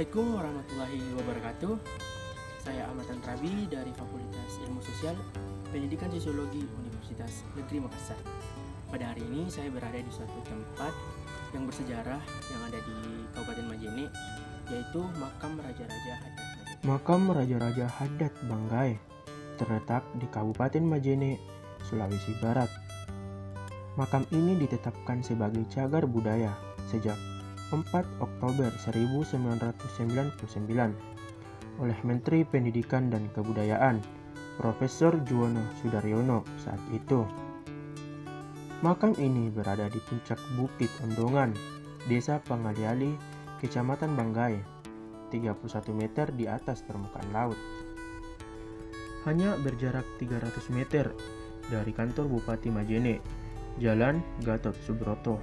Assalamualaikum warahmatullahi wabarakatuh. Saya Ahmad Tantrabi dari Fakultas Ilmu Sosial Pendidikan Sosiologi Universitas Negeri Makassar. Pada hari ini saya berada di suatu tempat yang bersejarah yang ada di Kabupaten Majene, yaitu Makam Raja-Raja Hadat Majene. Makam Raja-Raja Hadat Banggai terletak di Kabupaten Majene, Sulawesi Barat. Makam ini ditetapkan sebagai cagar budaya sejak 4 Oktober 1999 oleh Menteri Pendidikan dan Kebudayaan Profesor Juwono Sudaryono saat itu. Makam ini berada di puncak Bukit Ondongan, Desa Pangaliali, Kecamatan Banggai, 31 meter di atas permukaan laut. Hanya berjarak 300 meter dari kantor Bupati Majene, Jalan Gatot Subroto.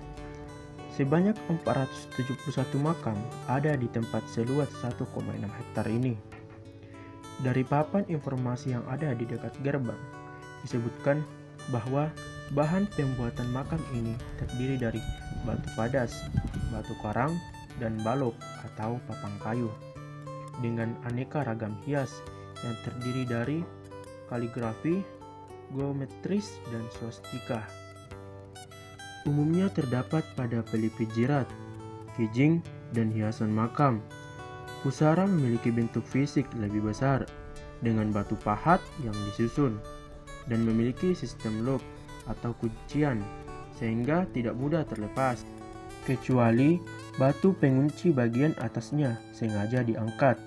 Sebanyak 471 makam ada di tempat seluas 1,6 hektar ini. Dari papan informasi yang ada di dekat gerbang, disebutkan bahwa bahan pembuatan makam ini terdiri dari batu padas, batu karang, dan balok atau papang kayu, dengan aneka ragam hias yang terdiri dari kaligrafi, geometris, dan swastika. Umumnya terdapat pada pelipis jirat, kijing, dan hiasan makam. Pusara memiliki bentuk fisik lebih besar dengan batu pahat yang disusun dan memiliki sistem lock atau kuncian sehingga tidak mudah terlepas, kecuali batu pengunci bagian atasnya sengaja diangkat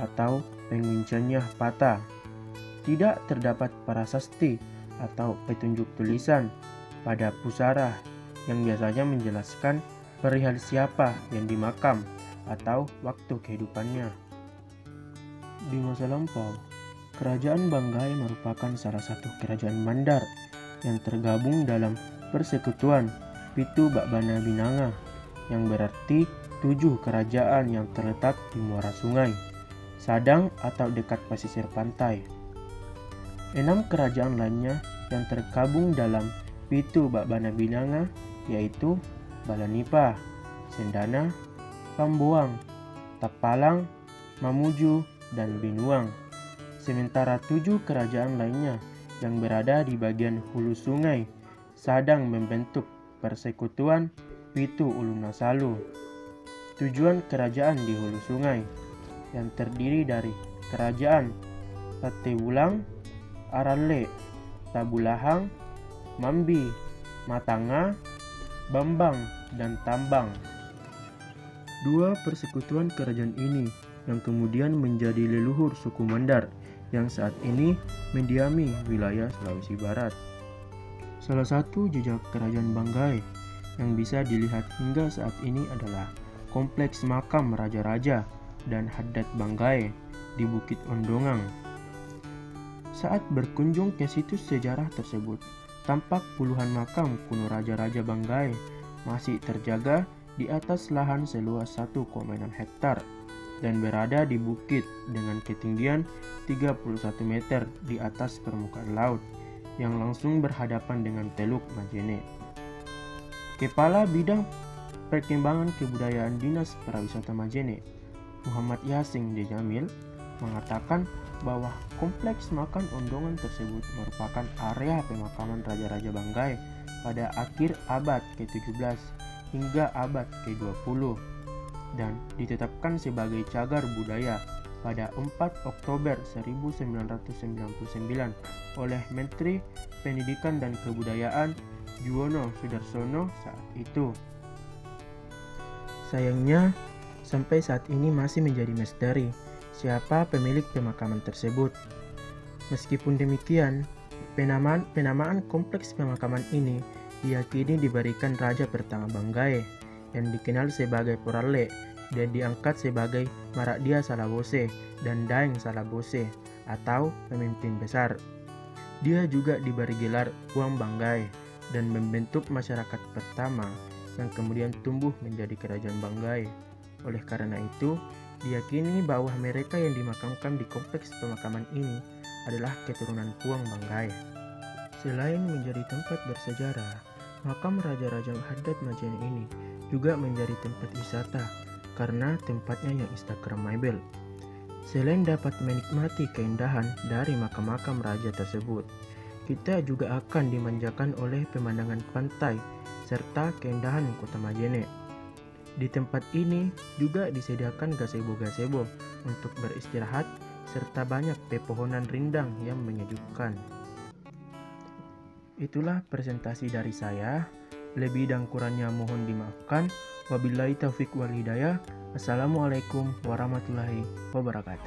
atau pengunciannya patah. Tidak terdapat prasasti atau petunjuk tulisan pada pusara yang biasanya menjelaskan perihal siapa yang dimakam atau waktu kehidupannya. Di masa lampau, Kerajaan Banggai merupakan salah satu kerajaan bandar yang tergabung dalam Persekutuan Pitu Bakbana Binanga, yang berarti 7 kerajaan yang terletak di muara sungai, Sadang atau dekat pesisir pantai. 6 kerajaan lainnya yang tergabung dalam Pitu Bakbana Binanga yaitu Balanipa, Sendana, Pambuang, Tapalang, Mamuju, dan Binuang. Sementara 7 kerajaan lainnya yang berada di bagian hulu sungai Sadang membentuk Persekutuan Pitu Ulunasalu. Tujuan kerajaan di hulu sungai yang terdiri dari Kerajaan Patewulang, Aralle, Tabulahang, Mambi, Matanga, Bambang, dan Tambang. 2 persekutuan kerajaan ini yang kemudian menjadi leluhur suku Mandar yang saat ini mendiami wilayah Sulawesi Barat. Salah satu jejak kerajaan Banggai yang bisa dilihat hingga saat ini adalah kompleks makam raja-raja dan Hadat Banggai di Bukit Ondongan. Saat berkunjung ke situs sejarah tersebut, tampak puluhan makam kuno raja-raja Banggai masih terjaga di atas lahan seluas 1,6 hektar dan berada di bukit dengan ketinggian 31 meter di atas permukaan laut yang langsung berhadapan dengan Teluk Majene. Kepala Bidang Perkembangan Kebudayaan Dinas Pariwisata Majene, Muhammad Yasin Dejamil, mengatakan bahwa kompleks makam Ondongan tersebut merupakan area pemakaman Raja-Raja Banggai pada akhir abad ke-17 hingga abad ke-20 dan ditetapkan sebagai cagar budaya pada 4 Oktober 1999 oleh Menteri Pendidikan dan Kebudayaan Juwono Sudarsono saat itu. Sayangnya, sampai saat ini masih menjadi misteri siapa pemilik pemakaman tersebut. Meskipun demikian, penamaan kompleks pemakaman ini diyakini diberikan Raja pertama Banggai yang dikenal sebagai Poralle dan diangkat sebagai Marakdia Salabose dan Daeng Salabose atau pemimpin besar. Dia juga diberi gelar Puang Banggai dan membentuk masyarakat pertama yang kemudian tumbuh menjadi Kerajaan Banggai. Oleh karena itu, diyakini bahwa mereka yang dimakamkan di kompleks pemakaman ini adalah keturunan Puang Banggai. Selain menjadi tempat bersejarah, makam Raja-Raja Hadat Majene ini juga menjadi tempat wisata karena tempatnya yang instagramable. Selain dapat menikmati keindahan dari makam-makam raja tersebut, kita juga akan dimanjakan oleh pemandangan pantai serta keindahan kota Majene. Di tempat ini juga disediakan gazebo-gazebo untuk beristirahat serta banyak pepohonan rindang yang menyejukkan. Itulah presentasi dari saya. Lebih dan kurangnya mohon dimaafkan. Wabillahi taufiq wal hidayah. Assalamualaikum warahmatullahi wabarakatuh.